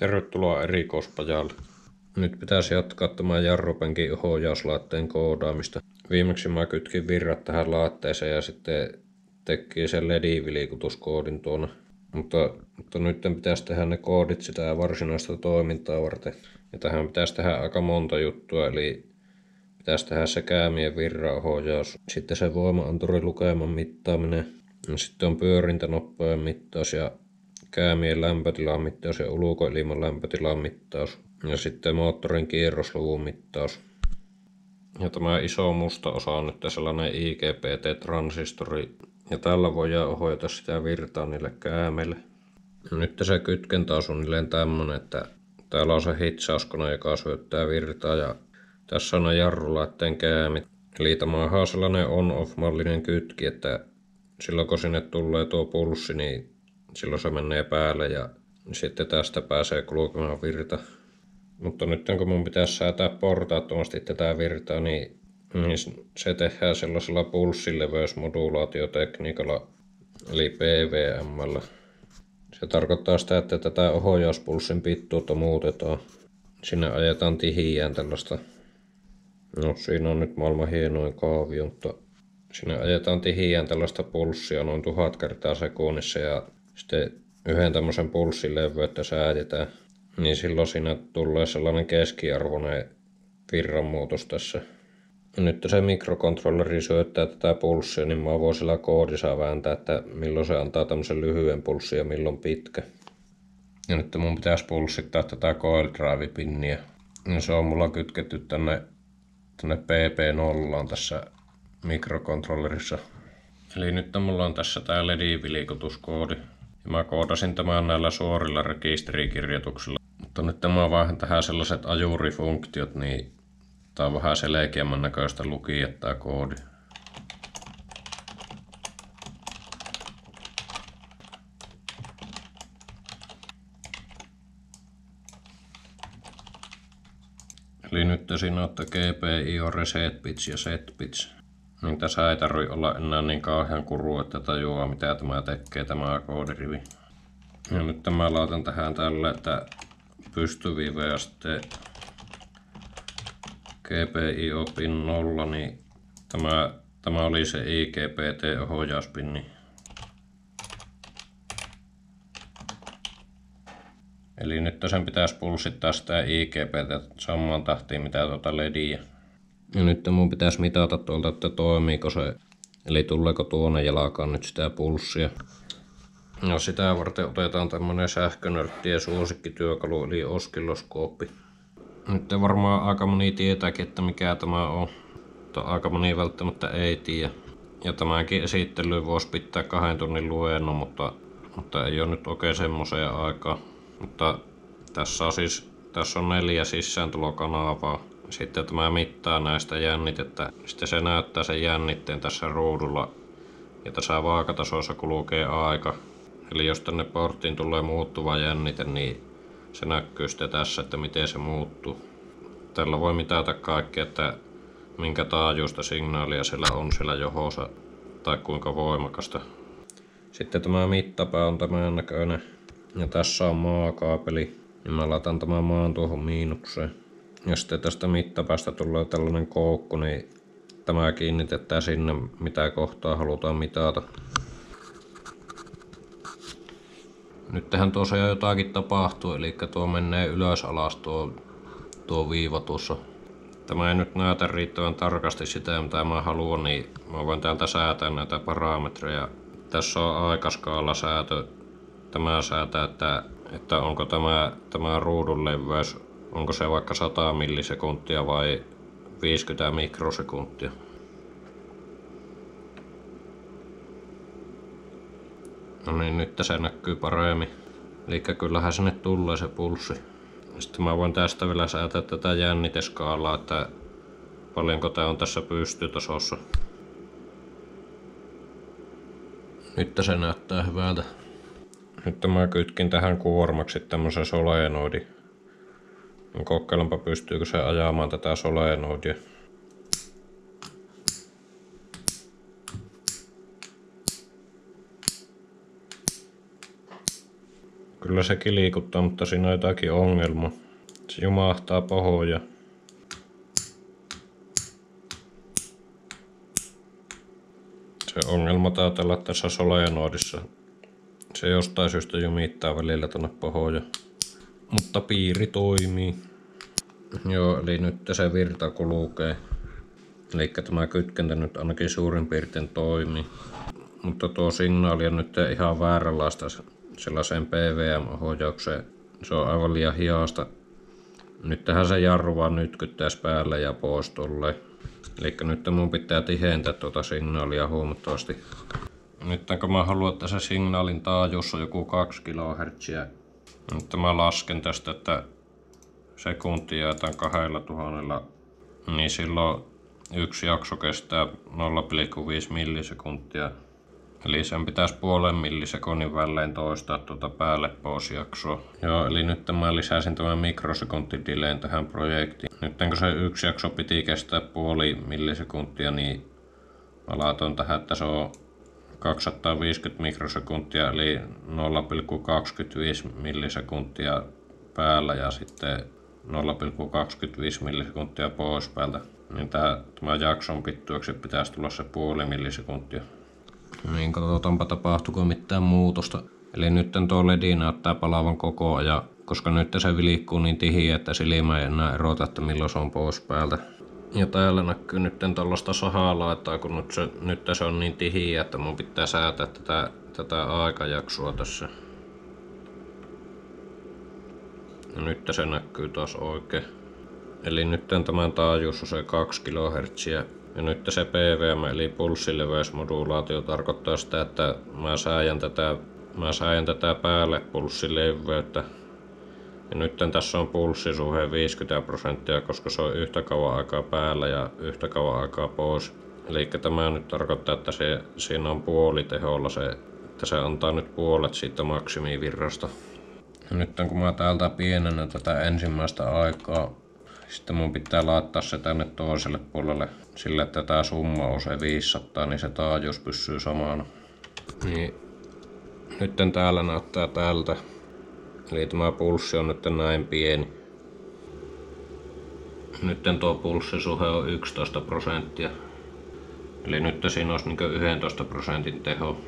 Tervetuloa erikoispajalle. Nyt pitäisi jatkaa tämän jarrupenkin ohjauslaitteen koodaamista. Viimeksi mä kytkin virrat tähän laitteeseen ja sitten teki sen LED-vilikutuskoodin tuonne. Mutta nyt pitäisi tehdä ne koodit sitä varsinaista toimintaa varten. Ja tähän pitäisi tehdä aika monta juttua, eli pitäisi tehdä se käämien virraohjaus, sitten se voima-anturin lukeman mittaaminen, ja sitten on pyörintänopeuden mittaus ja käämien lämpötilan mittaus ja ulkoilman lämpötilan mittaus ja sitten moottorin kierrosluvun mittaus. Ja tämä iso musta osa on nyt sellainen IGBT-transistori ja tällä voidaan ohjata sitä virtaa niille käämeille. Ja nyt se kytkentä on suunnilleen tämmönen, että täällä on se hitsauskone, joka syöttää virtaa ja tässä on ne jarrulaitteen käämit. Eli tämä on sellainen on-off-mallinen kytki, että silloin kun sinne tulee tuo pulssi, niin silloin se menee päälle ja sitten tästä pääsee kulkemaan virta. Mutta nyt kun mun pitäisi säätää portaattomasti tätä virtaa, niin se tehdään sellaisella pulssileveysmodulaatiotekniikalla, eli PWM:llä. Se tarkoittaa sitä, että tätä ohjauspulssin pituutta muutetaan. Sinne ajetaan tiheään tällaista. No siinä on nyt maailman hienoin kaavio, mutta sinne ajetaan tiheään tällaista pulssia noin 1000 kertaa sekunnissa ja sitten yhden tämmöisen pulssin leveyttä säädetään. Niin silloin siinä tulee sellainen keskiarvoinen virranmuutos tässä. Ja nyt se mikrokontrolleri syöttää tätä pulssia, niin mä voin sillä koodissa vääntää, että milloin se antaa tämmöisen lyhyen pulssin ja milloin pitkä. Ja nyt mun pitäisi pulssittaa tätä coil drive-pinniä. Ja se on mulla kytketty tänne PP0 tässä mikrokontrollerissa. Eli nyt mulla on tässä tää LED-vilikutuskoodi. Ja mä koodasin tämän näillä suorilla rekisterikirjoituksilla. Mutta nyt mä vaihan tähän sellaiset ajurifunktiot, niin tää on vähän selkeämmän näköistä lukia tää koodi. Eli nyt siinä on GPIO reset bits ja set bits. Niin tässä ei tarvi olla enää niin kauhean kuru, että tajuaa mitä tämä tekee tämä koodirivi. Ja nyt mä laitan tähän tälle, että pystyviive ja sitten GPIO pin 0, niin tämä oli se IGBT-ohjauspinni. Eli nyt sen pitäisi pulssittaa sitä IGBT samaan tahtiin mitä tuota LEDiä. Ja nyt mun pitäisi mitata tuolta, että toimiiko se. Eli tuleeko tuonne jalkaan nyt sitä pulssia. No sitä varten otetaan tämmönen sähkönörttien suosikkityökalu eli oskilloskooppi. Nyt varmaan aika moni tietääkin, että mikä tämä on. Mutta aika moni välttämättä ei tiedä. Ja tämänkin esittelyyn voisi pitää 2 tunnin luennon, mutta ei ole nyt oikein semmoiseen aikaa. Mutta tässä on 4 sisääntulokanavaa. Sitten tämä mittaa näistä jännitettä. Sitten se näyttää sen jännitteen tässä ruudulla. Ja tässä vaakatasossa kulkee aika. Eli jos tänne porttiin tulee muuttuva jännite, niin se näkyy sitten tässä, että miten se muuttuu. Tällä voi mitata kaikkea, että minkä taajuista signaalia siellä johossa tai kuinka voimakasta. Sitten tämä mittapää on tämän näköinen. Ja tässä on maakaapeli. Ja mä laitan tämän maan tuohon miinukseen. Ja sitten tästä mittapäästä tulee tällainen koukku, niin tämä kiinnitetään sinne, mitä kohtaa halutaan mitata. Nyt tähän tuossa jo jotakin tapahtuu, eli tuo menee ylös alas tuo viiva tuossa. Tämä ei nyt näytä riittävän tarkasti sitä, mitä mä haluan, niin mä voin täältä säätää näitä parametreja. Tässä on aikaskaala säätö. Tämä säätää, että onko tämä ruudun leveys, onko se vaikka 100 millisekuntia vai 50 mikrosekuntia. No niin, nyt se näkyy paremmin. Eli kyllähän sinne tulee se pulssi. Sitten mä voin tästä vielä säätää tätä jänniteskaalaa, että paljonko tää on tässä pystytasossa. Nyt se näyttää hyvältä. Nyt mä kytkin tähän kuormaksi tämmösen solenoidin. Kokeilenpa pystyykö se ajamaan tätä solenoidia. Kyllä sekin liikuttaa, mutta siinä on jotakin ongelmaa. Se jumahtaa pohja. Se ongelma taitaa olla tässä solenoidissa. Se jostain syystä jumittaa välillä tonne pohjaan. Mutta piiri toimii. Joo, eli nyt se virta kulkee. Eli tämä kytkentä nyt ainakin suurin piirtein toimii. Mutta tuo signaali on nyt ihan vääränlaista sellaiseen PWM-ohjaukseen. Se on aivan liian hidasta. Nyt tähän se jarru vaan nytkyttäisi päälle ja pois tolleen. Eli nyt mun pitää tihentää tuota signaalia huomattavasti. Nyt kun mä haluan, että se signaalin taajuus on joku 2 kHz. Nyt mä lasken tästä, että sekuntia jaetaan 2000, niin silloin yksi jakso kestää 0,5 millisekuntia. Eli sen pitäisi puolen millisekunnin välein toistaa tuota päälle pois jaksoa. Joo, eli nyt mä lisäsin tämän mikrosekuntidileen tähän projektiin. Nyt kun se yksi jakso piti kestää puoli millisekuntia, niin mä laitoin tähän, että se on 250 mikrosekuntia eli 0,25 millisekuntia päällä ja sitten 0,25 millisekuntia pois päältä. Niin tämä jakson pituudeksi pitäisi tulla se puoli millisekuntia. Niin katsotaanpa tapahtuuko mitään muutosta. Eli nyt tuo LED näyttää palavan koko ajan, koska nyt se vilkkuu niin tihiä, että silmä ei enää erota, että milloin se on pois päältä. Ja täällä näkyy nyt tällaista sahalaitaa, kun nyt se on niin tihiä, että mun pitää säätää tätä aikajaksoa tässä. Ja nyt se näkyy taas oikein. Eli nyt tämän taajuus on se 2 kHz. Ja nyt se PWM eli pulssileveysmodulaatio tarkoittaa sitä, että mä sääjän tätä päälle pulssileveyttä. Ja nyt tässä on pulssisuhe 50%, koska se on yhtä kauan aikaa päällä ja yhtä kauan aikaa pois. Eli tämä nyt tarkoittaa, että siinä on puoliteholla että se antaa nyt puolet siitä maksimivirrasta. Ja nyt kun mä täältä pienennän tätä ensimmäistä aikaa, sitten mun pitää laittaa se tänne toiselle puolelle sillä, että tää summa on se 500, niin se taajuus pysyy samana. Niin, nyt täällä näyttää tältä. Eli tämä pulssi on nyt näin pieni. Nyt tuo pulssisuhe on 11%. Eli nyt siinä olisi 11% teho.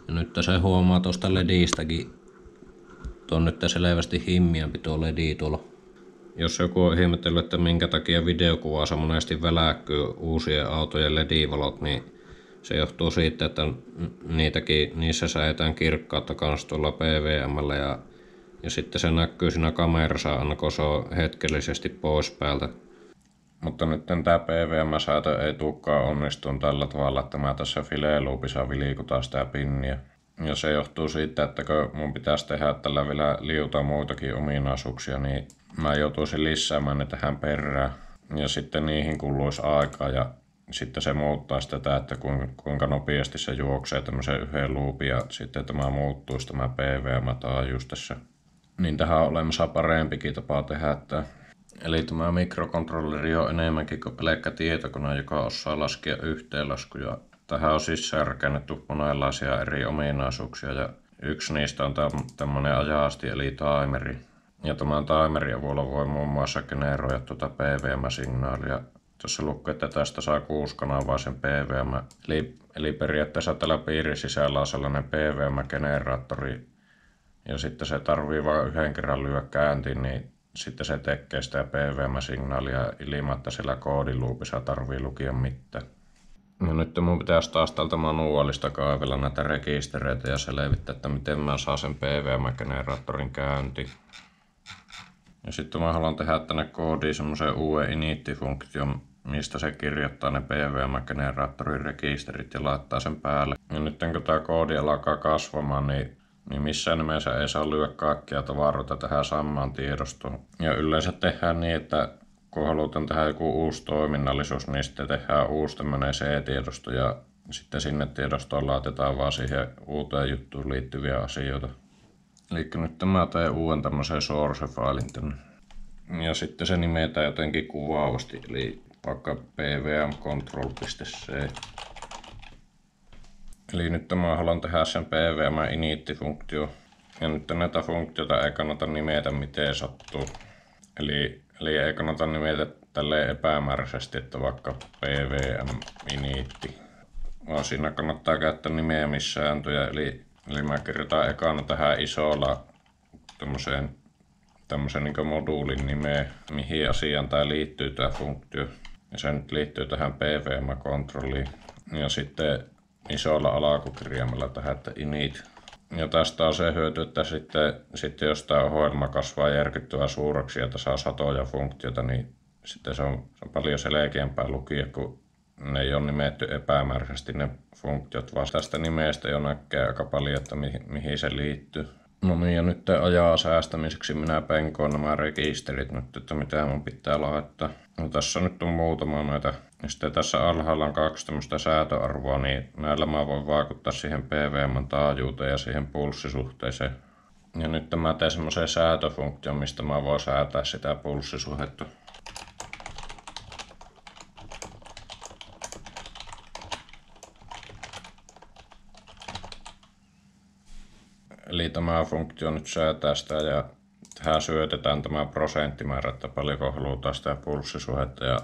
Ja nyt se huomaa tuosta LEDistäkin. Tuo on nyt selvästi himmiämpi tuo LED tuolla. Jos joku on ihmetellyt, että minkä takia videokuvassa monesti väläkkyy uusien autojen LED-valot, niin se johtuu siitä, että niissä säädetään kirkkautta kans tuolla PWM:llä ja sitten se näkyy siinä kamerassa aina kun se on hetkellisesti pois päältä. Mutta nyt tämä PWM-säätö ei tulekaan onnistumaan tällä tavalla, että mä tässä fileloopissa vilikutaan sitä pinniä. Ja se johtuu siitä, että kun mun pitäisi tehdä tällä vielä liuta muitakin ominaisuuksia, niin mä joutuisin lisäämään ne tähän perään. Ja sitten niihin kuluisi aikaa ja sitten se muuttaisi tätä, että kuinka nopeasti se juoksee tämmöisen yhden loopin ja sitten tämä muuttuisi tämä PWM-taajuus tässä. Niin tähän on olemassa parempikin tapa tehdä. Eli tämä mikrokontrolleri on enemmänkin kuin pelkkä tietokone, joka osaa laskea yhteenlaskuja. Tähän on siis rakennettu monenlaisia eri ominaisuuksia ja yksi niistä on tämmöinen ajasti eli timeri. Ja tämän timerin avulla voi muun muassa generoida tuota PWM-signaalia. Tässä lukee, että tästä saa 6-kanavaisen PWM. Eli periaatteessa tällä piirin sisällä on sellainen PWM-generaattori. Ja sitten se tarvii vain yhden kerran lyödä käyntiin, niin sitten se tekee sitä PWM-signaalia ilman, että sillä koodiluupissa tarvii lukia mitään. Ja nyt mun pitäisi taas tältä manuaalista kaivella näitä rekistereitä ja selvittää, että miten mä saan sen PWM-generaattorin käyntiin. Ja sitten mä haluan tehdä tänne koodiin semmoisen uuden init-funktion, mistä se kirjoittaa ne PWM-generaattorin rekisterit ja laittaa sen päälle. Ja nyt kun tää koodi alkaa kasvamaan, niin missään nimessä ei saa lyödä kaikkia tavaroita tähän samaan tiedostoon. Ja yleensä tehdään niin, että kun halutaan tehdä joku uusi toiminnallisuus, niin sitten tehdään uusi tämmöinen C-tiedosto ja sitten sinne tiedostoon laitetaan vaan siihen uuteen juttuun liittyviä asioita. Eli nyt mä teen uuden tämmöisen source-failin tänne. Ja sitten se nimetään jotenkin kuvaavasti, eli vaikka pwmcontrol.c. Eli nyt mä haluan tehdä sen pwm-init-funktio. Ja nyt näitä funktioita ei kannata nimetä miten sattuu. Eli ei kannata nimetä tälleen epämääräisesti, että vaikka pvm-iniitti. Vaan siinä kannattaa käyttää nimeämissääntöjä. Eli mä kirjoitan ekana tähän isolla tämmöisen niin moduulin nimeä, mihin asiaan tää liittyy tää funktio. Ja se nyt liittyy tähän pvm-kontrolliin. Ja sitten isolla alkukirjaimella tähän, että init. Ja tästä on se hyöty, että sitten jos tämä ohjelma kasvaa järkyttävän suureksi ja saa satoja funktioita, niin sitten se on paljon selkeämpää lukia, kun ne ei ole nimetty epämääräisesti ne funktiot, vaan tästä nimestä jo näkee aika paljon, että mihin se liittyy. No niin, ja nyt ajaa säästämiseksi minä penkoon nämä rekisterit nyt, että mitä mun pitää laittaa. No, tässä nyt on muutama näitä. Ja sitten tässä alhaalla on 2 tämmöistä säätöarvoa, niin näillä mä voin vaikuttaa siihen PWM:n taajuuteen ja siihen pulssisuhteeseen. Ja nyt mä teen semmoisen säätöfunktion, mistä mä voin säätää sitä pulssisuhdetta. Eli tämä funktio nyt säätää sitä ja tähän syötetään tämä prosenttimäärä, että paljonko halutaan sitä pulssisuhdetta. Ja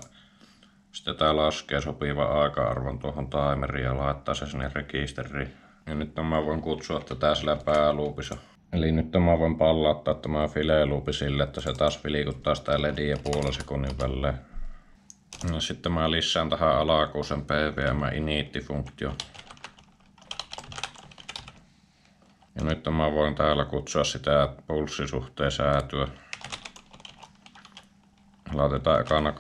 sitten tää laskee sopivan aika-arvon tuohon timeriin ja laittaa se sinne rekisteriin. Ja nyt mä voin kutsua tätä sillä pääluupissa. Eli nyt mä voin pallauttaa tämä file-loopi sille, että se taas vilikuttaa sitä LEDiä puolen sekunnin välein. Ja sitten mä lisään tähän alakuun sen pvm-init-funktio. Ja nyt mä voin täällä kutsua sitä pulssisuhteen säätöä. Laitetaan ekana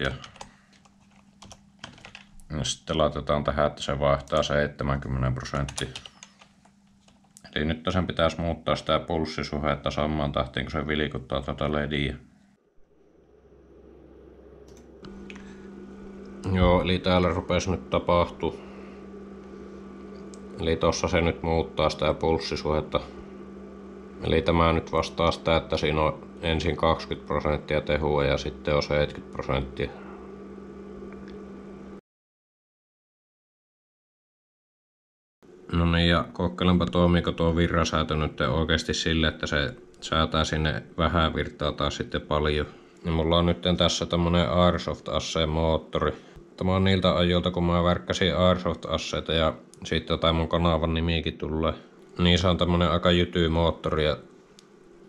20%. Ja sitten laitetaan tähän, että se vaihtaa 70%. Eli nyt sen pitäisi muuttaa sitä pulssisuhdetta samaan tahtiin, kun se vilikuttaa tuota LEDiä. Joo, eli täällä rupesi nyt tapahtua. Eli tossa se nyt muuttaa sitä pulssisuhdetta. Eli tämä nyt vastaa sitä, että siinä on ensin 20% tehua ja sitten on 70%. No niin, ja kokeilenpa toimiiko tuo virrasäätö nyt oikeasti sille, että se säätää sinne vähän virtaa tai sitten paljon. Ja mulla on nyt tässä tämmönen Airsoft Asseen moottori. Tämä on niiltä ajoilta, kun mä värkkäsin Airsoft Asseita ja siitä tai mun kanavan nimikin tulee. Niin se on tämmönen aika jyty moottori ja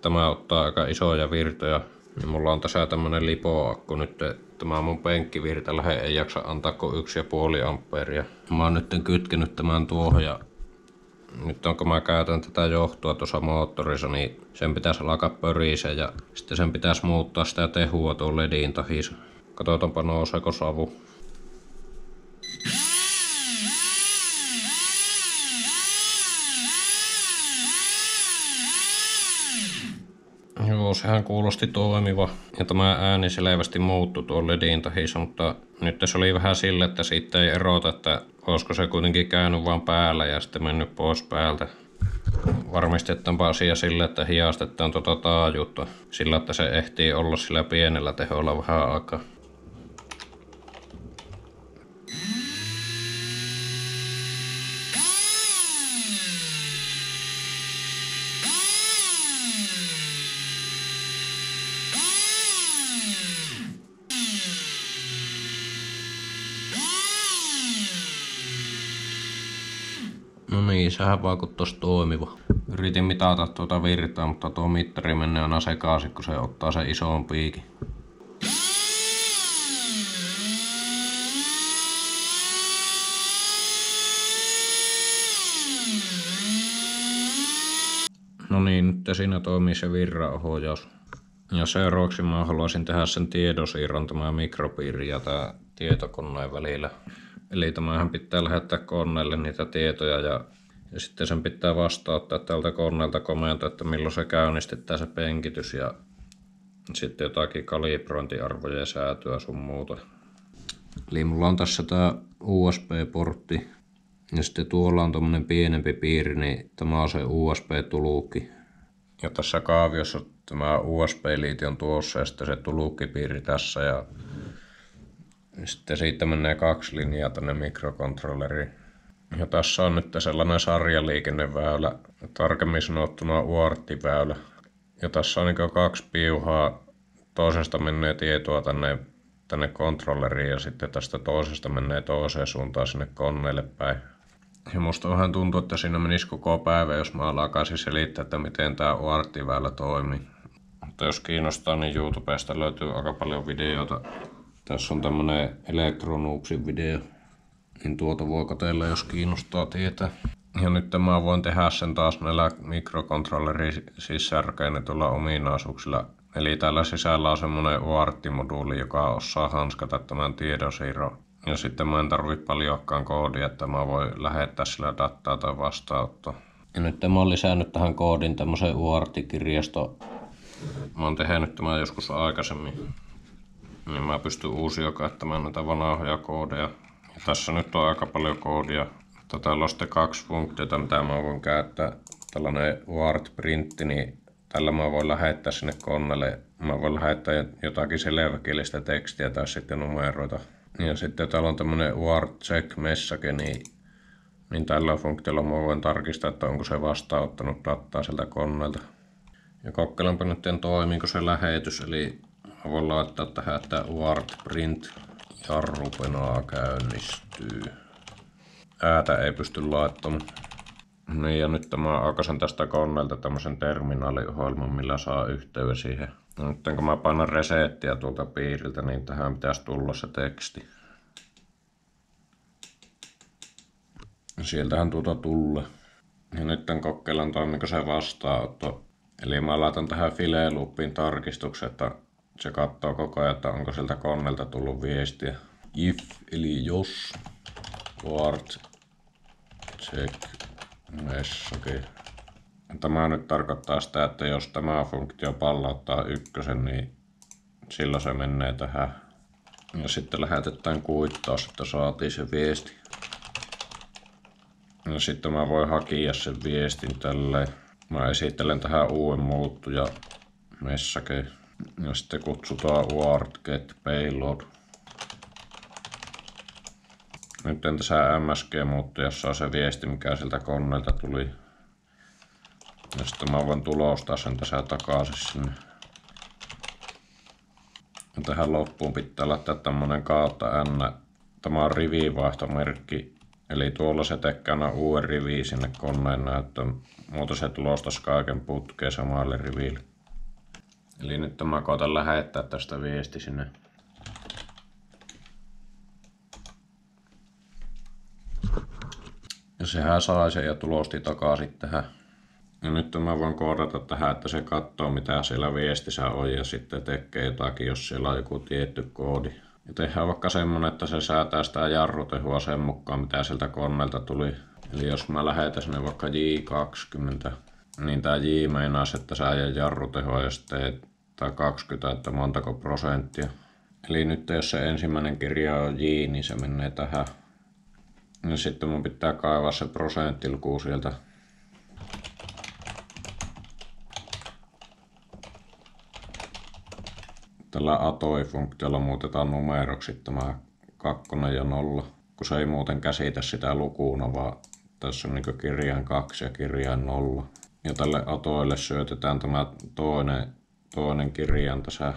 tämä ottaa aika isoja virtoja. Ja mulla on tässä tämmönen lipoakku nyt. Tämä mun penkkivirta ei jaksa antaa kuin 1,5 ampeeria. Mä oon nyt kytkenyt tämän tuohon ja nyt kun mä käytän tätä johtoa tuossa moottorissa, niin sen pitäisi alkaa pörisee ja sitten sen pitäisi muuttaa sitä tehua tuon LEDin tahissa. Katsotaanpa nouseeko savu. Joo, sehän kuulosti toimiva. Ja tämä ääni selvästi muuttui tuon LEDin tahissa, mutta nyt se oli vähän sille, että siitä ei erota, että olisiko se kuitenkin käynyt vaan päällä ja sitten mennyt pois päältä. Varmistetaanpa asia sille, että hiastetaan tuota taajuutta sillä, että se ehtii olla sillä pienellä teholla vähän aikaa. No niin, sehän vaikuttaisi toimiva. Yritin mitata tuota virtaa, mutta tuo mittari menee aina sekaisin, kun se ottaa sen ison piikin. No niin, nyt siinä toimii se virranohjaus. Ja seuraavaksi mä haluaisin tehdä sen tiedonsiirron tämä mikropiiri ja tää tietokoneen välillä. Eli tämähän pitää lähettää koneelle niitä tietoja ja sitten sen pitää vastauttaa tältä koneelta komento, että milloin se käynnistetään se penkitys ja sitten jotakin kalibrointiarvoja ja säätöä sun muuta. Eli mulla on tässä tää USB-portti ja sitten tuolla on tommonen pienempi piiri, niin tämä on se USB-tulukki. Ja tässä kaaviossa tämä USB-liiti on tuossa ja sitten se tulukkipiiri tässä ja sitten siitä menee 2 linjaa tänne mikrokontrolleriin. Ja tässä on nyt sellainen sarjaliikenneväylä, tarkemmin sanottuna UART-väylä. Ja tässä on niin 2 piuhaa. Toisesta menee tietoa tänne kontrolleriin ja sitten tästä toisesta menee toiseen suuntaan sinne koneelle päin. Ja musta vähän tuntuu, että siinä menisi koko päivä, jos mä alkaisin selittää, että miten tää UART-väylä toimii. Mutta jos kiinnostaa, niin YouTubesta löytyy aika paljon videoita. Tässä on tämmönen Electronoobsin video. Niin tuota voi katsella, jos kiinnostaa tietää. Ja nyt mä voin tehdä sen taas näillä mikrokontrollerin sisärkeinetyllä ominaisuuksilla. Eli tällä sisällä on semmonen UART-moduuli, joka osaa hanskata tämän tiedonsiirron. Ja sitten mä en tarvi paljonkaan koodia, että mä voin lähettää sillä dataa tai vastaanottoa. Ja nyt mä oon lisännyt tähän koodin tämmösen UART-kirjasto. Mä oon tehnyt tämän joskus aikaisemmin. Niin mä pystyn uusia käyttämään näitä vanhoja koodeja. Ja tässä nyt on aika paljon koodia. Täällä on sitten 2 funktiota, mitä mä voin käyttää. Tällainen UART-printti, niin tällä mä voin lähettää sinne koneelle. Mä voin lähettää jotakin selväkielistä tekstiä tai sitten numeroita. Ja sitten täällä on tämmönen UART check message, niin tällä funktiolla mä voin tarkistaa, että onko se vastaanottanut dataa sieltä koneelta. Ja kokeilenpa nyt, toimiiko se lähetys, eli mä voin laittaa tähän, että UART print jarrupenaa käynnistyy. Äätä ei pysty laittamaan. Niin ja nyt mä aukasen tästä koneelta tämmösen terminaaliohjelman, millä saa yhteyden siihen. Ja nyt kun mä painan resettiä tuolta piiriltä, niin tähän pitäisi tulla se teksti. Sieltähän tulee. Ja nyt kokeillaan, toimiko se vastaanotto. Eli mä laitan tähän file loopiin tarkistuksen, että se katsoo koko ajan, että onko sieltä koneelta tullut viestiä. If eli jos UART check message. Tämä nyt tarkoittaa sitä, että jos tämä funktio pallauttaa 1, niin silloin se menee tähän. Ja sitten lähetetään kuittaus, että saatiin se viesti. Ja sitten mä voin hakea sen viestin tälleen. Mä esittelen tähän uuden muuttuja message. Ja sitten kutsutaan UART get payload. Nyt tässä MSG-muuttujassa on se viesti, mikä sieltä koneelta tuli. Ja sitten mä voin tulostaa sen tässä takaisin sinne. Ja tähän loppuun pitää laittaa tämmönen kautta n. Tämä on rivivaihtomerkki. Eli tuolla se tekee aina uuden riviin sinne koneen näyttöön. Muuten se tulostaisi kaiken putkeen samalle riville. Eli nyt mä koitan lähettää tästä viesti sinne. Ja sehän sai sen ja tulosti takaisin tähän. Ja nyt mä voin koodata tähän, että se katsoo mitä siellä viestissä on ja sitten tekee jotakin, jos siellä on joku tietty koodi. Ja tehdään vaikka semmonen, että se säätää sitä jarrutehua sen mukaan mitä sieltä koneelta tuli. Eli jos mä lähetän sinne vaikka J20, niin tää J meinaisi, että sä ajaa jarrutehoa ja sitten tai 20, että montako prosenttia. Eli nyt jos se ensimmäinen kirja on J, niin se menee tähän. Ja sitten mun pitää kaivaa se prosenttiluku sieltä. Tällä atoi-funktiolla muutetaan numeroksi tämä 2 ja 0, kun se ei muuten käsitä sitä lukuna, vaan tässä on niin kirjain 2 ja kirjain 0. Ja tälle atoille syötetään tämä toinen kirjain tässä,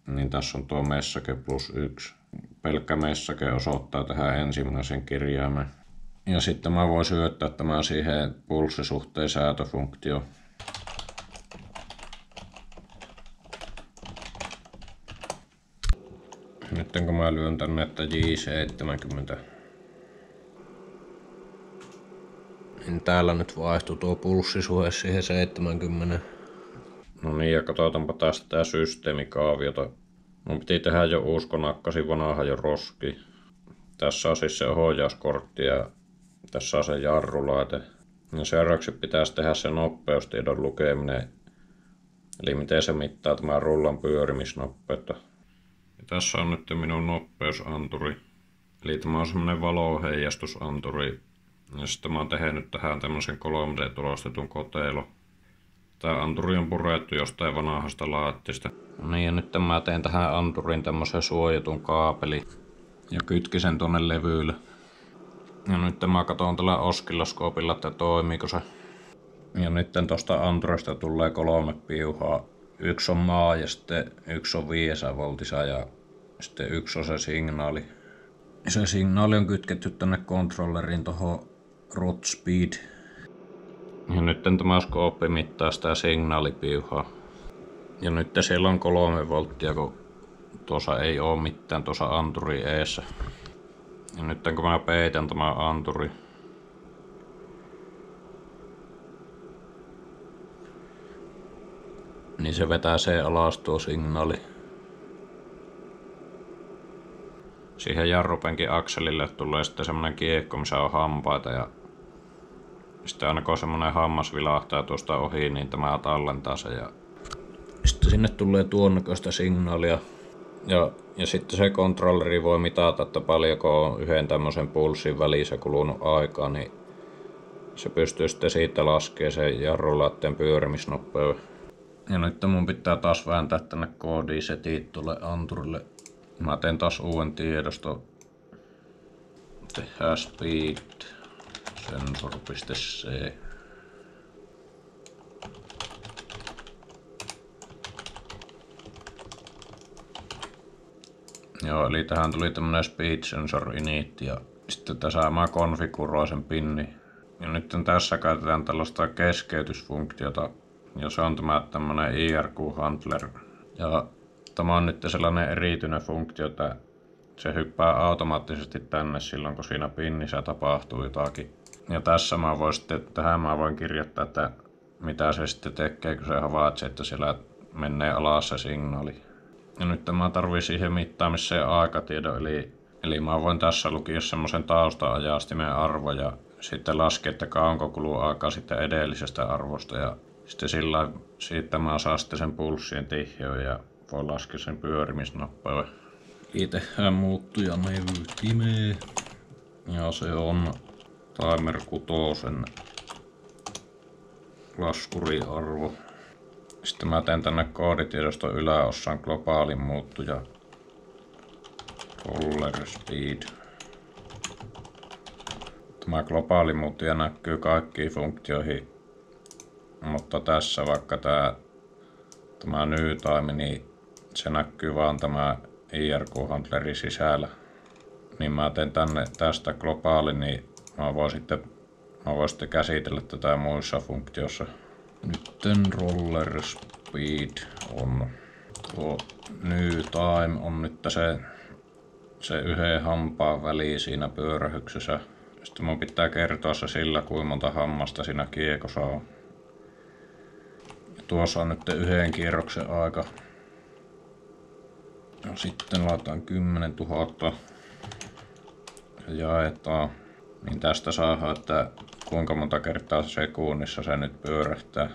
niin tässä on tuo message plus 1. Pelkkä message osoittaa tähän ensimmäisen kirjaimen. Ja sitten mä voin syöttää tämän siihen pulssisuhteen säätöfunktioon. Nyt kun mä lyön tänne, että J70, niin täällä nyt vaihtui tuo pulssisuhe siihen 70. No niin, ja katsotaanpa tästä tää systeemikaaviota. Mun piti tehdä jo uusi, kun nakkasin vanha jo roski. Tässä on siis se ohjauskortti ja tässä on se jarrulaite. Ja seuraavaksi pitäisi tehdä se nopeustiedon lukeminen. Eli miten se mittaa tämän rullan pyörimisnopeutta. Ja tässä on nyt minun nopeusanturi. Eli tämä on semmonen valoheijastusanturi. Ja sitten mä oon tehnyt tähän tämmösen 3D-tulostetun koteilo. Tää anturi on purettu jostain vanhasta laatteesta. No niin, ja nyt mä teen tähän anturiin tämmösen suojatun kaapeli. Ja kytkin sen tonne levylle. Ja nyt mä katson tällä oskilloskoopilla, että toimiiko se. Ja nyt tosta anturista tulee 3 piuhaa. Yksi on maa ja sitten yksi on 500 voltissa ja sitten yksi on se signaali. Se signaali on kytketty tänne kontrolleriin tohon rot speed. Ja nyt tämä skooppi mittaa sitä signaalipiuhaa. Ja nyt siellä on 3 volttia, kun tuossa ei oo mitään tuossa anturi eessä. Ja nyt kun mä peitän tämä anturi, niin se vetää se alas tuo signaali. Siihen jarrupenkin akselille tulee sitten semmonen kiekko, missä on hampaita ja sitten aina kun semmonen hammas vilahtaa tuosta ohi, niin tämä tallentaa se ja sitten sinne tulee tuon näköistä signaalia. Ja sitten se kontrolleri voi mitata, että paljonko on yhden tämmöisen pulssin välissä kulunut aikaa, niin se pystyy sitten siitä laskemaan sen jarrulaitteen pyörimisnopeuden. Ja nyt mun pitää taas vääntää tänne koodisetit tuolle anturille. Mä teen taas uuden tiedoston. Tehdään speed sensor.c. Joo, eli tähän tuli tämmönen speed sensor init ja sitten tässä mä konfiguroin sen pinni. Ja nyt tässä käytetään tällaista keskeytysfunktiota, ja se on tämä tämmönen IRQ-handler. Ja tämä on nyt sellainen erityinen funktio, että se hyppää automaattisesti tänne silloin, kun siinä pinnissä tapahtuu jotakin. Ja tässä tähän mä voin kirjoittaa, että mitä se sitten tekee, kun se havaitsee, että siellä menee alas se signaali. Ja nyt mä tarvii siihen mittaamiseen aikatiedon, eli mä voin tässä lukia semmosen tausta-ajastimen arvo ja sitten laskea, että kauanko kuluu aikaa sitten edellisestä arvosta ja sitten siitä mä saan sitten sen pulssien tihjoon ja voi laskea sen pyörimisnopeuden. Tehdään muuttuja nevytimeen. Ja se on timer 6 laskuriarvo. Sitten mä teen tänne kooditiedoston yläosaan globaalin muuttuja roller speed. Tämä globaali muuttuja näkyy kaikkiin funktioihin, mutta tässä vaikka tämä new time, niin se näkyy vaan tämä IRQ-handleri sisällä. Niin mä teen tästä globaalin, niin mä voin sitten käsitellä tätä muissa funktioissa. Nyt roller speed on tuo new time on nyt se yhden hampaan väli siinä pyörähyksessä. Sitten mun pitää kertoa se sillä, kuinka monta hammasta siinä kiekossa on. Ja tuossa on nyt yhden kierroksen aika. Ja sitten laitetaan 10 000 ja jaetaan. Niin tästä saadaan, että kuinka monta kertaa sekunnissa se nyt pyörähtää.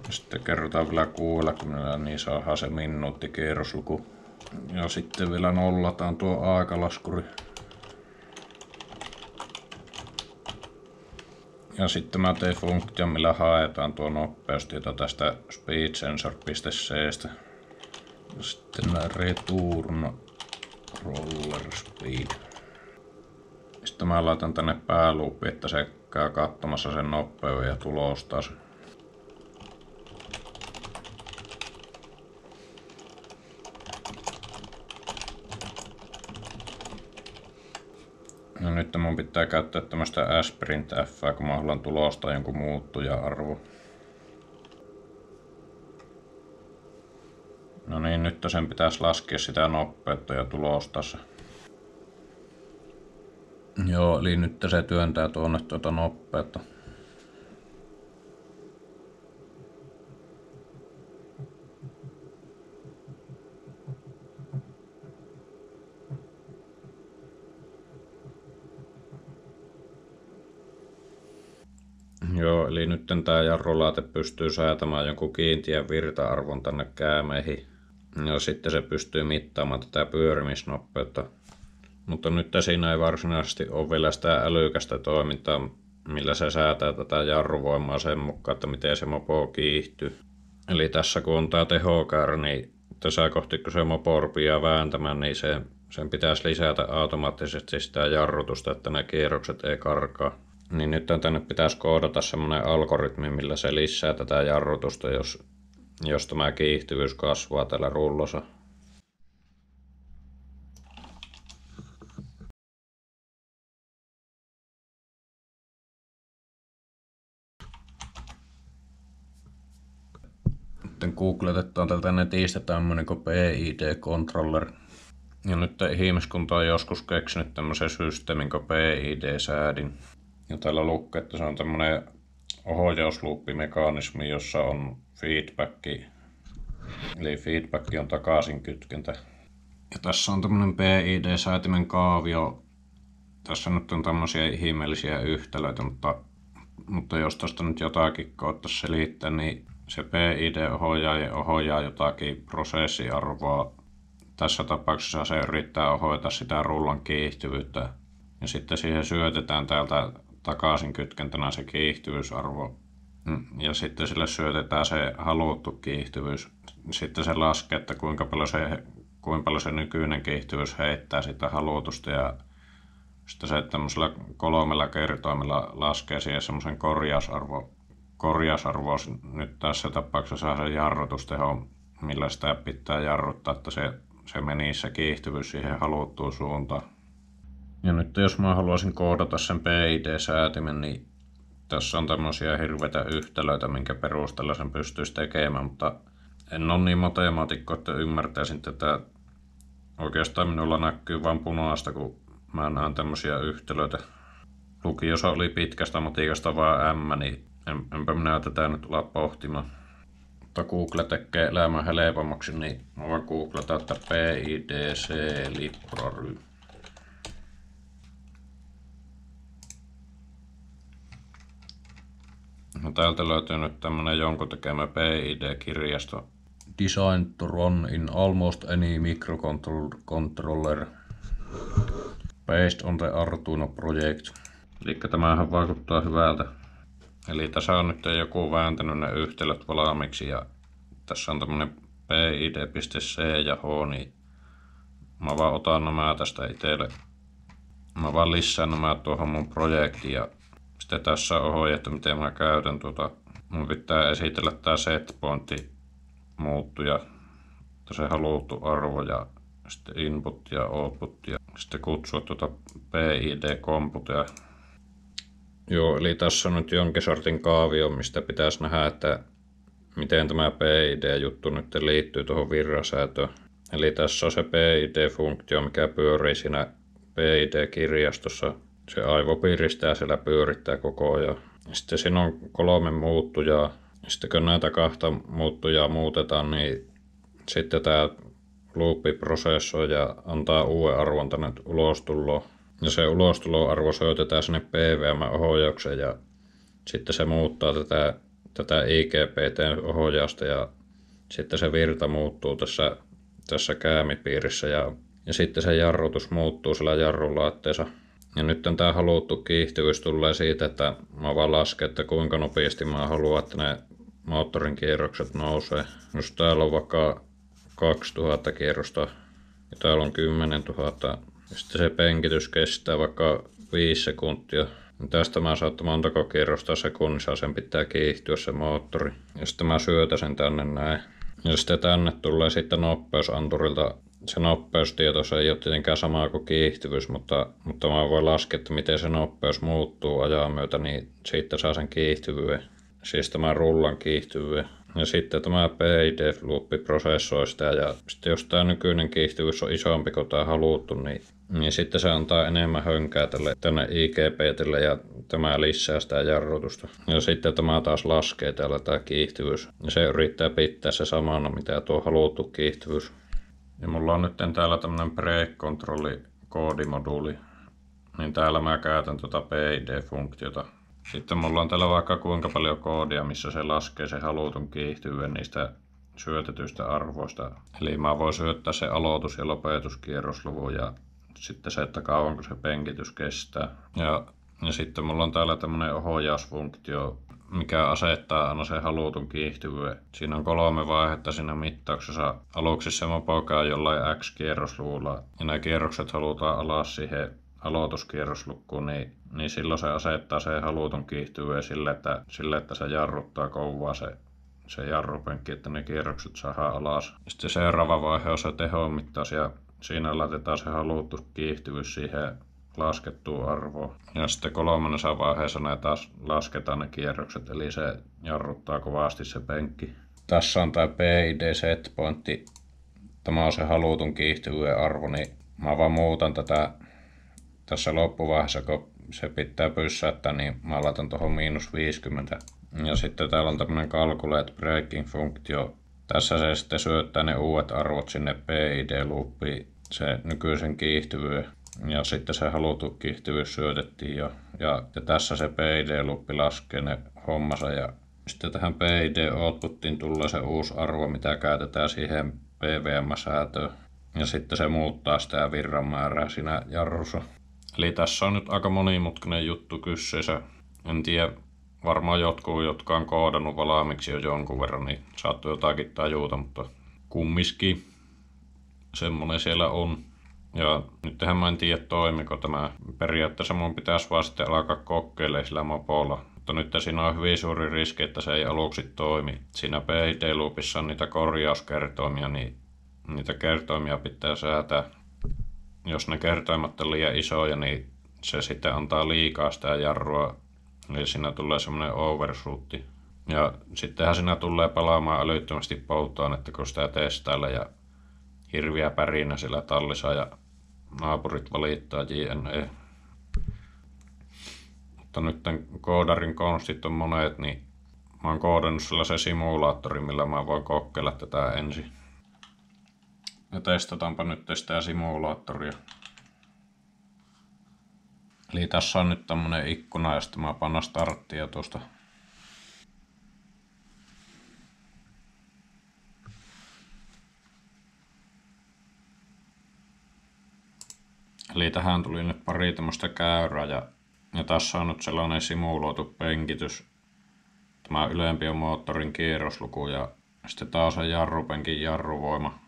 Sitten kerrotaan vielä 60, niin saadaan se minuuttikierrosluku. Ja sitten vielä nollataan tuo aikalaskuri. Ja sitten mä teen funktion, millä haetaan tuo nopeustieto tästä speedsensor.c:stä. Ja sitten return roller speed. Sitten mä laitan tänne pääloopi, että se käy katsomassa sen nopeuden ja tulostaa sen. No nyt mun pitää käyttää tämmöstä sprintf, kun mä haluan tulostaa jonkun muuttuja-arvo. No niin, nyt sen pitäisi laskea sitä nopeutta ja tulostaa se. Joo, eli nyt se työntää tuonne tuota nopeutta. Joo, eli nyt tää jarrulaite pystyy säätämään jonkun kiinteän virta-arvon tänne käämeihin. Ja sitten se pystyy mittaamaan tätä pyörimisnopeutta. Mutta nyt siinä ei varsinaisesti ole vielä sitä älykästä toimintaa, millä se säätää tätä jarruvoimaa sen mukaan, että miten se mopo kiihtyy. Eli tässä kun on tää tehokäärä, niin tässä kohti kun se mopo rupeaa vääntämään, niin se sen pitäisi lisätä automaattisesti sitä jarrutusta, että ne kierrokset ei karkaa. Niin nyt tänne pitäisi koodata semmoinen algoritmi, millä se lisää tätä jarrutusta, jos tämä kiihtyvyys kasvaa tällä rullossa. Sitten googletetaan tältä netistä tämmönen kuin PID Controller. Ja nyt ihmiskunta on joskus keksinyt tämmöisen systeemin kuin PID-säädin. Ja täällä lukee, että se on tämmönen ohjausluuppimekanismi, jossa on feedback. Eli feedback on takaisinkytkentä. Ja tässä on tämmönen PID-säätimen kaavio. Tässä nyt on tämmöisiä ihmeellisiä yhtälöitä, mutta jos tästä nyt jotakin koettaisiin selittää, niin se PID ohjaa jotakin prosessiarvoa. Tässä tapauksessa se yrittää ohjata sitä rullan kiihtyvyyttä. Ja sitten siihen syötetään täältä takaisin kytkentänä se kiihtyvyysarvo. Ja sitten sille syötetään se haluttu kiihtyvyys. Sitten se laskee, että kuinka paljon se nykyinen kiihtyvyys heittää sitä halutusta. Ja sitten se tämmöisellä 3 kertoimella laskee siihen semmoisen korjausarvo nyt tässä tapauksessa saa se jarrutusteho, millä sitä pitää jarruttaa, että se menisi se kiihtyvyys siihen haluttuun suuntaan. Ja nyt jos mä haluaisin koodata sen PID-säätimen, niin tässä on tämmöisiä hirveitä yhtälöitä, minkä perusteella sen pystyisi tekemään, mutta en ole niin matemaatikko, että ymmärtäisin tätä. Oikeastaan minulla näkyy vain punaista, kun mä näen tämmöisiä yhtälöitä. Lukiossa oli pitkästä matikasta vaan M, niin enpä minä tätä nyt olla pohtimaan. Mutta Google tekee elämän helpommaksi, niin mä voin googlata, että PIDC library. No täältä löytyy nyt tämmönen jonkun tekemä PID-kirjasto. Designed to run in almost any microcontroller based on the Arduino project. Eli tämähän vaikuttaa hyvältä. Eli tässä on nyt joku vääntänyt ne yhtälöt valmiiksi ja tässä on tämmönen PID.C ja H, niin mä vaan otan nämä tästä itselle. Mä vaan lisään nämä tuohon mun projektiin ja sitten tässä on ohje, että miten mä käytän mun pitää esitellä tää setpointti muuttuja, se haluttu arvo ja sitten input ja output ja sitten kutsua PID-komputia. Joo, eli tässä on nyt jonkin sortin kaavio, mistä pitäisi nähdä, että miten tämä PID-juttu nyt liittyy tuohon virrasäätöön. Eli tässä on se PID-funktio, mikä pyörii siinä PID-kirjastossa. Se aivopiiristää siellä pyörittää koko ajan. Sitten siinä on 3 muuttujaa. Sitten kun näitä 2 muuttujaa muutetaan, niin sitten tämä loopi prosessoi ja antaa uuden arvon tänne ulostuloon. Ja se ulostuloarvo syötetään sinne PWM-ohjaukseen ja sitten se muuttaa tätä IGBT-ohjausta ja sitten se virta muuttuu tässä käämipiirissä ja sitten se jarrutus muuttuu sillä jarrulaitteessa. Ja nyt tämä haluttu kiihtyvyys tulee siitä, että mä vaan lasken, että kuinka nopeasti mä haluan, että ne moottorin kierrokset nousee. Jos täällä on vaikka 2000 kierrosta ja täällä on 10 000, ja sitten se penkitys kestää vaikka 5 sekuntia. Ja tästä mä saan, että montako kierrosta sekunnissa sen pitää kiihtyä se moottori. Ja sitten mä syötän sen tänne näin. Ja sitten tänne tulee sitten nopeusanturilta. Se nopeustieto se ei ole tietenkään sama kuin kiihtyvyys, mutta mä voin laskea, että miten se nopeus muuttuu ajan myötä, niin siitä saa sen kiihtyvyyden. Siis tämän rullan kiihtyvyyden. Ja sitten tämä PID-luuppi prosessoi sitä ja sitten jos tämä nykyinen kiihtyvyys on isompi kuin tämä haluttu, niin sitten se antaa enemmän hönkää tänne IGBTlle ja tämä lisää sitä jarrutusta. Ja sitten tämä taas laskee täällä tämä kiihtyvyys. Ja se yrittää pitää se samana mitä tuo haluttu kiihtyvyys. Ja mulla on nyt täällä tämmönen pre-kontrolli koodimoduuli. Niin täällä mä käytän PID-funktiota. Sitten mulla on täällä vaikka kuinka paljon koodia, missä se laskee se halutun kiihtyvyyden niistä syötetyistä arvoista. Eli mä voin syöttää se aloitus- ja lopetuskierrosluvun ja sitten se, että kauanko se penkitys kestää. Ja sitten mulla on täällä tämmönen ohjausfunktio, mikä asettaa aina sen halutun kiihtyvyyden. Siinä on 3 vaihetta siinä mittauksessa. Aluksi se mopo käy jollain X-kierrosluvulla ja nämä kierrokset halutaan alas siihen aloituskierroslukkuun, niin silloin se asettaa sen halutun kiihtyvyyden sille, että se jarruttaa kovaa se jarrupenkki, että ne kierrokset saadaan alas. Sitten seuraava vaihe on se tehonmittaus ja siinä laitetaan se haluttu kiihtyvyys siihen laskettuun arvoon. Ja sitten 3. vaiheessa ne taas lasketaan ne kierrokset, eli se jarruttaa kovasti se penkki. Tässä on tämä PID setpointti. Tämä on se halutun kiihtyvyyden arvo, niin mä vaan muutan tätä tässä loppuvaiheessa, kun se pitää pyssäyttää, niin mä laitan tuohon -50. Ja sitten täällä on tämmönen calculate breaking-funktio. Tässä se sitten syöttää ne uudet arvot sinne PID-loopiin, se nykyisen kiihtyvyyden. Ja sitten se haluttu kiihtyvyys syötettiin jo. Ja tässä se PID-loopi laskee ne hommansa. Ja sitten tähän PID-outputtiin tulee se uusi arvo, mitä käytetään siihen PVM-säätöön. Ja sitten se muuttaa sitä virran määrää siinä jarrussa. Eli tässä on nyt aika monimutkainen juttu kyseessä. En tiedä, varmaan jotkut, jotka on koodannut valmiiksi jo jonkun verran, niin saattaa jotakin tajuta, mutta kumminkin semmonen siellä on. Ja nythän mä en tiedä toimiko tämä. Periaatteessa mun pitäisi vaan sitten alkaa kokeilemaan sillä mopolla. Mutta nyt siinä on hyvin suuri riski, että se ei aluksi toimi. Siinä PID-loopissa on niitä korjauskertoimia, niin niitä kertoimia pitää säätää. Jos ne kertoimat on liian isoja, niin se sitten antaa liikaa sitä jarrua. Eli siinä tulee semmoinen overshootti. Ja sittenhän siinä tulee palaamaan älyttömästi polttoainetta, kun sitä testailla ja hirviä pärinä sillä tallissa ja naapurit valittaa JNE. Mutta nyt tämän koodarin konstit on monet, niin mä oon koodannut sellaisen simulaattorin, millä mä voin kokeilla tätä ensin. Ja testataanpa nyt sitä simulaattoria. Eli tässä on nyt tämmönen ikkuna ja sitten mä pannan starttia tuosta. Eli tähän tuli nyt pari tämmöistä käyrää ja tässä on nyt sellainen simuloitu penkitys. Tämä ylempi on moottorin kierrosluku ja sitten taas on jarrupenkin jarruvoima.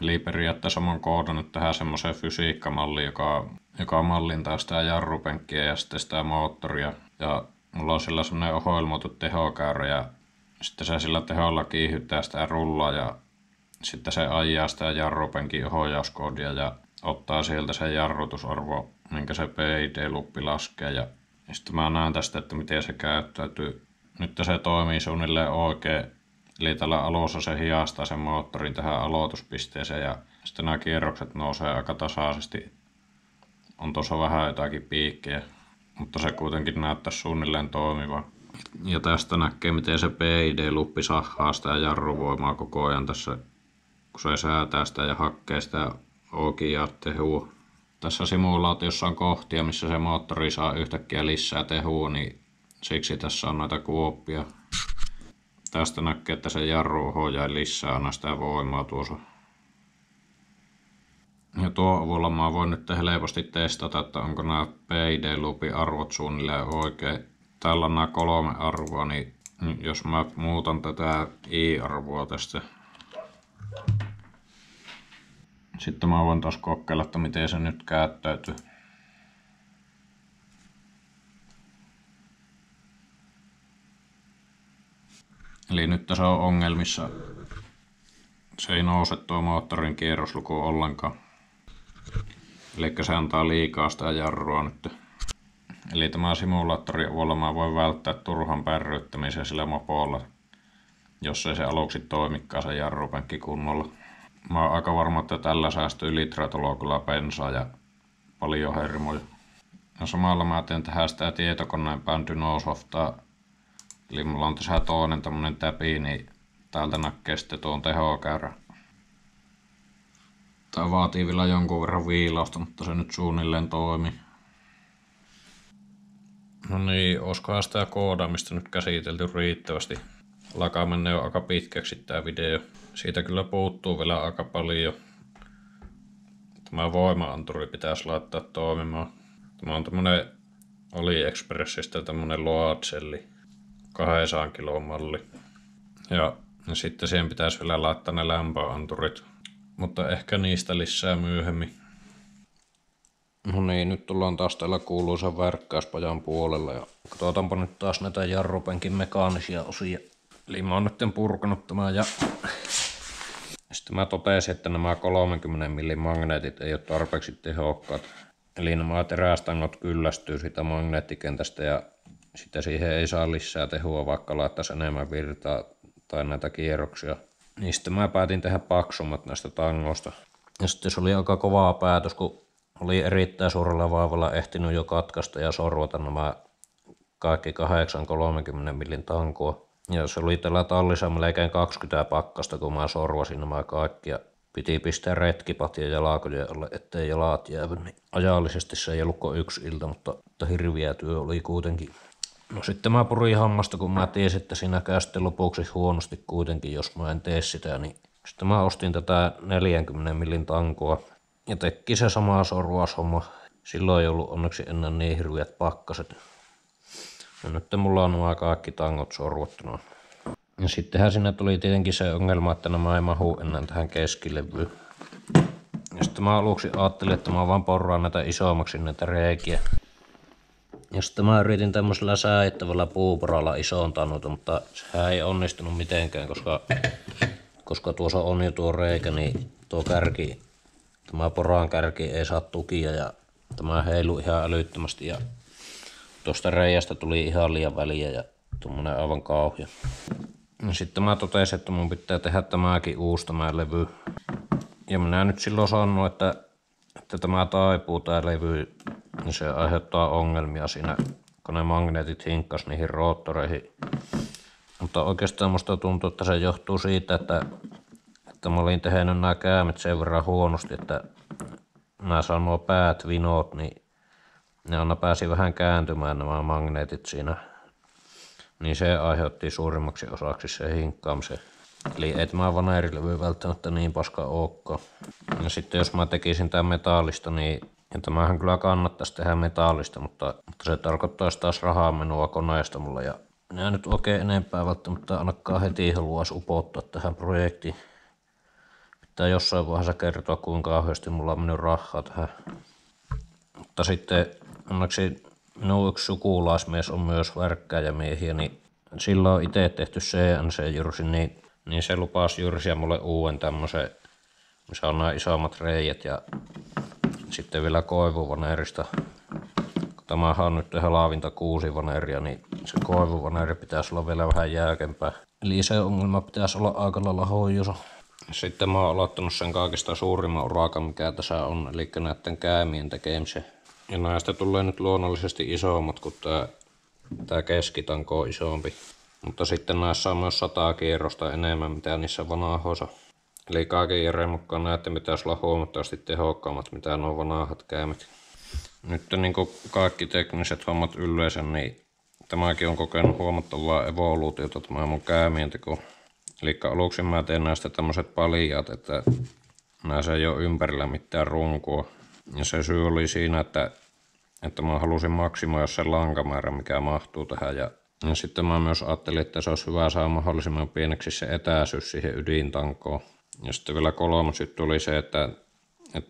Eli periaatteessa mä oon koodannut tähän semmoisen fysiikkamalliin, joka mallintaa sitä jarrupenkkiä ja sitten sitä moottoria. Ja mulla on sillä semmoinen ohjelmoitu tehokäyrä ja sitten se sillä teholla kiihyttää sitä rullaa ja sitten se ajaa sitä jarrupenkin ohjauskoodia ja ottaa sieltä se jarrutusarvo, minkä se PID-luppi laskee. Ja sitten mä näen tästä, että miten se käyttäytyy. Nyt se toimii suunnilleen oikein. Eli tällä alussa se hiastaa sen moottorin tähän aloituspisteeseen ja sitten nämä kierrokset nousee aika tasaisesti. On tuossa vähän jotakin piikkejä, mutta se kuitenkin näyttää suunnilleen toimivan. Ja tästä näkee, miten se PID-luppi sahaa sitä jarruvoimaa koko ajan tässä, kun se säätää sitä ja hakkee sitä oikeaa tehua. Tässä simulaatiossa on kohtia, missä se moottori saa yhtäkkiä lisää tehua, niin siksi tässä on näitä kuoppia. Tästä näkee, että se jarru ohjaa lisää aina sitä voimaa tuossa. Ja tuon avulla mä voin nyt helposti testata, että onko nämä PID-loopin arvot suunnilleen oikein. Täällä on nämä 3 arvoa, niin jos mä muutan tätä I-arvoa tästä. Sitten mä voin taas kokeilla, että miten se nyt käyttäytyy. Eli nyt tässä on ongelmissa. Se ei nouse tuo moottorin kierrosluku ollenkaan. Eli se antaa liikaa sitä jarrua nyt. Eli tämä simulaattori avulla mä voin välttää turhan pärryttämisen sillä mopolla, jos ei se aluksi toimikaan se jarrupenkki kunnolla. Mä oon aika varma, että tällä säästyy litratolokulla bensaa ja paljon hermoja. Ja samalla mä teen tähän sitä tietokoneen Bandu-No-softaa. Eli mulla on tässä toinen tämmönen täpi, niin täältä näkee sitten tuon tehokäyrä. Tää vaatii vielä jonkun verran viilausta, mutta se nyt suunnilleen toimii. No niin, olisikohan sitä koodaamista nyt käsitelty riittävästi. Alkaa mennä jo aika pitkäksi tää video. Siitä kyllä puuttuu vielä aika paljon. Tämä voima-anturi pitäisi laittaa toimimaan. Tämä on tämmönen AliExpressistä tämmönen load-selli. 200 kilon malli. Ja sitten siihen pitäisi vielä laittaa ne lämpöanturit, mutta ehkä niistä lisää myöhemmin. No niin, nyt tullaan taas täällä kuuluisan värkkäyspajan puolella ja katsotaanpa nyt taas näitä jarrupenkin mekaanisia osia. Eli mä oon nyt purkanut tämän ja sitten mä totesin, että nämä 30 millin magneetit ei ole tarpeeksi tehokkaat. Eli nämä terästangot kyllästyy siitä magneettikentästä ja sitten siihen ei saa lisää tehoa, vaikka laittaisi enemmän virtaa tai näitä kierroksia. Niin sitten mä päätin tehdä paksummat näistä tangoista. Ja sitten se oli aika kovaa päätös, kun oli erittäin suurella vaivalla ehtinyt jo katkaista ja sorvata nämä kaikki 8-30 millin tankoa. Ja se oli tällä tallissa melkein 20 pakkasta, kun mä sorvasin nämä kaikki. Ja piti pistää retkipatja jalkojen alle, ettei jalat jäävy. Niin ajallisesti se ei ollut kuin yksi ilta, mutta hirviä työ oli kuitenkin. No sitten mä purin hammasta, kun mä tiesin, että siinä käy sitten lopuksi huonosti kuitenkin, jos mä en tee sitä. Niin sitten mä ostin tätä 40 millin tankoa ja teki se sama sorvaushomma. Silloin ei ollut onneksi enää niin hirviät pakkaset. Ja nyt mulla on nämä kaikki tangot sorvottuna. Ja sittenhän siinä tuli tietenkin se ongelma, että nämä ei mahu enää tähän keskilevyyn. Ja sitten mä aluksi ajattelin, että mä vaan porraan näitä isommaksi näitä reikiä. Ja sitten mä yritin tämmöisellä sääittävällä puuporalla isontaa noita, mutta sehän ei onnistunut mitenkään, koska tuossa on jo tuo reikä, niin tuo kärki, tämä poran kärki ei saa tukia ja tämä heilui ihan älyttömästi ja tuosta reiästä tuli ihan liian väliä ja tuommoinen aivan kauhea. Ja sitten mä totesin, että mun pitää tehdä tämäkin uusi tämä levy. Ja minä nyt silloin sanoin, että tämä taipuu tää levy, niin se aiheuttaa ongelmia siinä, kun ne magneetit hinkkas niihin roottoreihin. Mutta oikeastaan musta tuntuu, että se johtuu siitä, että mä olin tehnyt nämä käämet sen verran huonosti, että nämä saa nuo päät vinot, niin ne aina pääsi vähän kääntymään nämä magneetit siinä. Niin se aiheutti suurimmaksi osaksi se hinkkaamisen. Eli ei tämä vaneerilevy välttämättä niin paska olekaan. Ja sitten jos mä tekisin tämän metallista, niin ja tämähän kyllä kannattaisi tehdä metallista, mutta se tarkoittaisi taas rahaa menoa koneesta mulle. Ja minä nyt oikein enempää välttämättä ainakaan heti haluaisi upottaa tähän projektiin. Pitää jossain vaiheessa kertoa, kuinka kauheasti mulla on mennyt rahaa tähän. Mutta sitten onneksi minun yksi sukulaismies on myös värkkääjämiehiä, niin sillä on itse tehty CNC-jyrsi, niin se lupasi jyrsiä mulle uuden tämmöisen, missä on nämä isommat reijät ja sitten vielä koivuvaneerista. Kun tämähän on nyt halavinta 6 vaneeria, niin se koivuvaneeri pitäisi olla vielä vähän jäykempää. Eli se ongelma pitäisi olla aika lailla hoijusa. Sitten mä oon aloittanut sen kaikista suurimman urakan, mikä tässä on, eli näiden käämien tekemisen. Ja näistä tulee nyt luonnollisesti isommat, kun tää keskitanko on isompi. Mutta sitten näissä on myös 100 kierrosta enemmän, mitä niissä vanhoissa. Eli kaiken järjen mukaan näiden pitäisi olla huomattavasti tehokkaammat, mitä nuo vanhat käämet. Nyt niin kuin kaikki tekniset hommat yleensä, niin tämäkin on kokenut huomattavaa evoluutiota tämä mun käämien teko. Eli aluksi mä teen näistä tämmöiset paljaat, että näissä ei ole ympärillä mitään runkoa. Ja se syy oli siinä, että mä halusin maksimoida sen lankamäärän, mikä mahtuu tähän. Ja sitten mä myös ajattelin, että se olisi hyvä saada mahdollisimman pieneksi se etäisyys siihen ydintankoon. Ja sitten vielä kolmas juttu oli se, että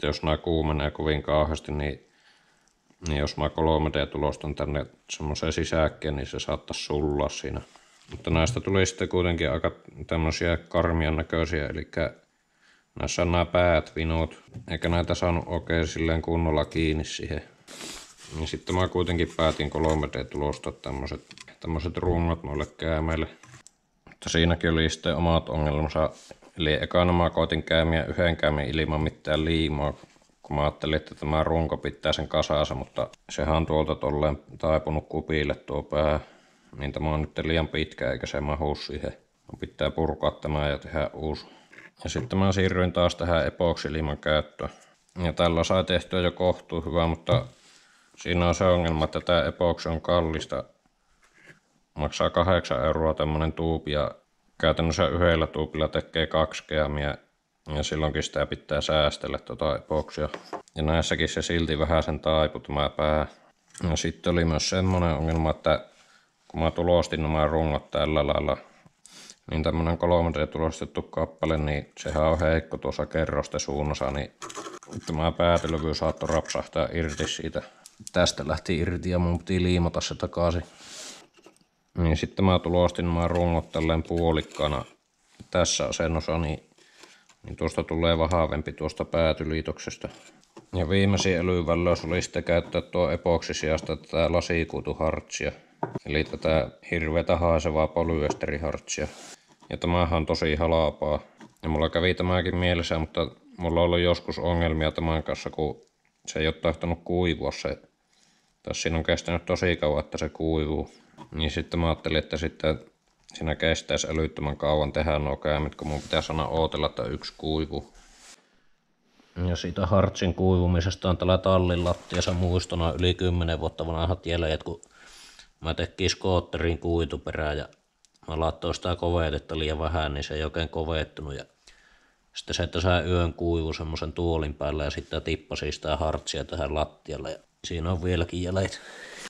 jos nämä kuumenee kovin kauheasti, niin jos mä 3D-tulostan tänne semmoiseen sisäkkeen, niin se saattaisi sullaa siinä. Mutta näistä tuli sitten kuitenkin aika tämmöisiä karmian näköisiä, eli näissä on nämä päät vinot, eikä näitä saanut oikein silleen kunnolla kiinni siihen. Niin sitten mä kuitenkin päätin 3D-tulostaa tämmöiset rungot noille käämeille. Mutta siinäkin oli sitten omat ongelmansa. Eli ekana mä koitin käämiä yhden käämin ilman mitään liimaa, kun mä ajattelin, että tämä runko pitää sen kasansa, mutta sehän on tuolta tolleen taipunut kupille tuo pää. Niin tämä on nyt liian pitkä eikä se mahu siihen. Pitää purkaa tämä ja tehdä uusi. Ja sitten mä siirryin taas tähän epoksiliiman käyttöön. Ja tällä sai tehtyä jo kohtuu hyvä, mutta siinä on se ongelma, että tämä epoksi on kallista. Maksaa 8 € tämmönen tuubi ja käytännössä yhdellä tuubilla tekee 2 käämiä. Ja silloinkin sitä pitää säästellä tuota epoksia. Ja näissäkin se silti vähän sen taipu tämä pää. Ja sitten oli myös semmonen ongelma, että kun mä tulostin nämä rungot tällä lailla, niin tämmönen 3D tulostettu kappale, niin sehän on heikko tuossa kerrosten suunnassa, niin tämä päätylevy saattoi rapsahtaa irti siitä. Tästä lähti irti ja mun piti liimata se takaisin. Niin sitten mä tulostin nämä rungot tälleen puolikkaana tässä asennossa, niin tuosta tulee vahvempi tuosta päätyliitoksesta. Ja viimeisin älyvällöys oli sitten käyttää tuo epoksi sijasta tätä lasikuituhartsia. Eli tätä hirveätä haisevaa polyesterihartsia. Ja tämähän on tosi halapaa. Ja mulla kävi tämäkin mielessä, mutta mulla on ollut joskus ongelmia tämän kanssa, kun se ei ole tahtonut kuivua se. Tai siinä on kestänyt tosi kauan, että se kuivuu. Niin sitten mä ajattelin, että sitten siinä kestäisi älyttömän kauan tehdä nuo käämit, kun mun pitäisi aina ootella, että yksi kuivuu. Ja siitä hartsin kuivumisesta on tällä tallin lattiassa muistona yli 10 vuotta vanhat jäljet, kun mä tekin skootterin kuituperää ja mä laittoin sitä kovetetta liian vähän, niin se ei oikein kovettunut. Ja sitten se tässä yön kuivu semmoisen tuolin päällä ja sitten tippasi sitä hartsia tähän lattialle ja siinä on vieläkin jäljet.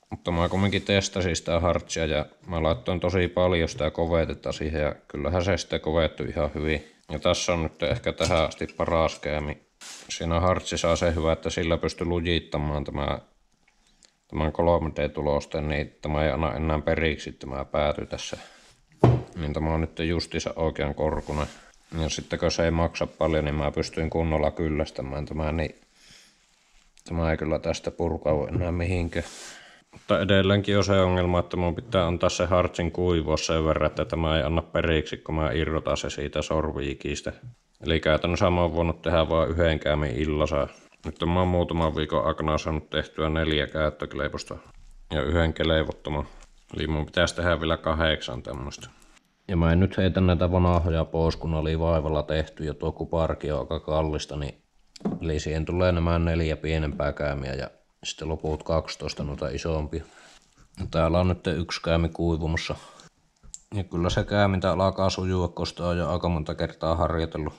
Mutta mä kumminkin testasin sitä hartsia ja mä laittoin tosi paljon sitä kovetetta siihen ja kyllähän se sitten kovettui ihan hyvin. Ja tässä on nyt ehkä tähän asti paras käämi. Siinä hartsissa on se hyvä, että sillä pystyy lujittamaan tämän 3D-tulosten, niin tämä ei anna enää periksi tämä pääty tässä. Niin tämä on nyt justiinsa oikean korkunen. Ja sitten kun se ei maksa paljon, niin mä pystyin kunnolla kyllästämään tämän, niin tämä ei kyllä tästä purkaudu enää mihinkään. Mutta edelleenkin on se ongelma, että mun pitää antaa se hartsin kuivua sen verran, että tämä ei anna periksi, kun mä irrotan se siitä sorviikistä. Eli käytännössä mä oon voinut tehdä vain yhden käämin illassa. Nyt mä oon muutaman viikon aikana saanut tehtyä 4 käyttökleiposta ja 1 keleivottoman. Eli mun pitäisi tehdä vielä 8 tämmöstä. Ja mä en nyt heitä näitä vanhoja pois, kun oli vaivalla tehty ja tuo kuparki on aika kallista, niin eli siihen tulee nämä 4 pienempää käämiä ja sitten loput 12 noita isompia. Täällä on nyt 1 käämi kuivumassa. Ja kyllä se käämintä alkaa sujua, kun sitä on jo aika monta kertaa harjoitellut.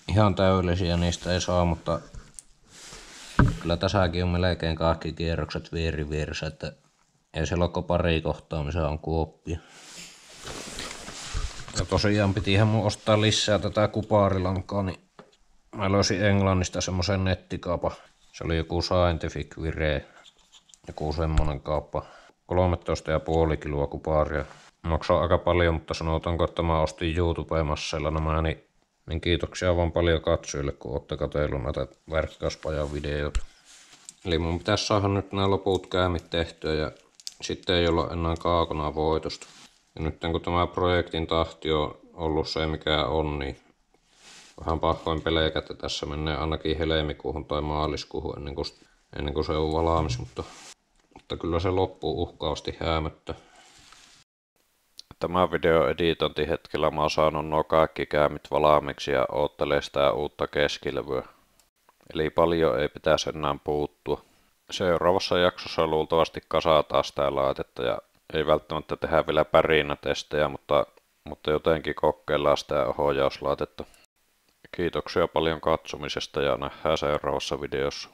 Ihan täydellisiä niistä ei saa, mutta kyllä tässäkin on melkein kaikki kierrokset vieressä, että ei siellä ole pari kohtaa, missä on kuoppia. Ja tosiaan pitihän mun ostaa lisää tätä kuparilankaa, niin mä löysin Englannista semmosen nettikaupan. Se oli joku Scientific Vire, joku semmonen kauppa. 13,5 kiloa kuparia. Maksaa aika paljon, mutta sanotaanko, että mä ostin YouTube-masseilla nämä, niin kiitoksia vaan paljon katsojille, kun ootte katsellut näitä verkkauspajan videoita. Eli mun pitäisi saada nyt nämä loput käämit tehtyä ja sitten ei olla enää kaukana voitosta. Ja nyt kun tämä projektin tahti on ollut se mikä on, niin vähän pahoin pelejä, että tässä menee ainakin helmikuuhun tai maaliskuuhun ennen kuin se on valmis, mutta kyllä se loppuu uhkaavasti häämöttä. Tämän videon editointihetkellä mä oon saanut nuo kaikki käämit valmiiksi ja oottelee sitä uutta keskilevyä. Eli paljon ei pitäisi enää puuttua. Seuraavassa jaksossa luultavasti kasataan sitä laitetta ja ei välttämättä tehdä vielä pärinätestejä, mutta jotenkin kokeillaan sitä ohjauslaitetta. Kiitoksia paljon katsomisesta ja nähdään seuraavassa videossa.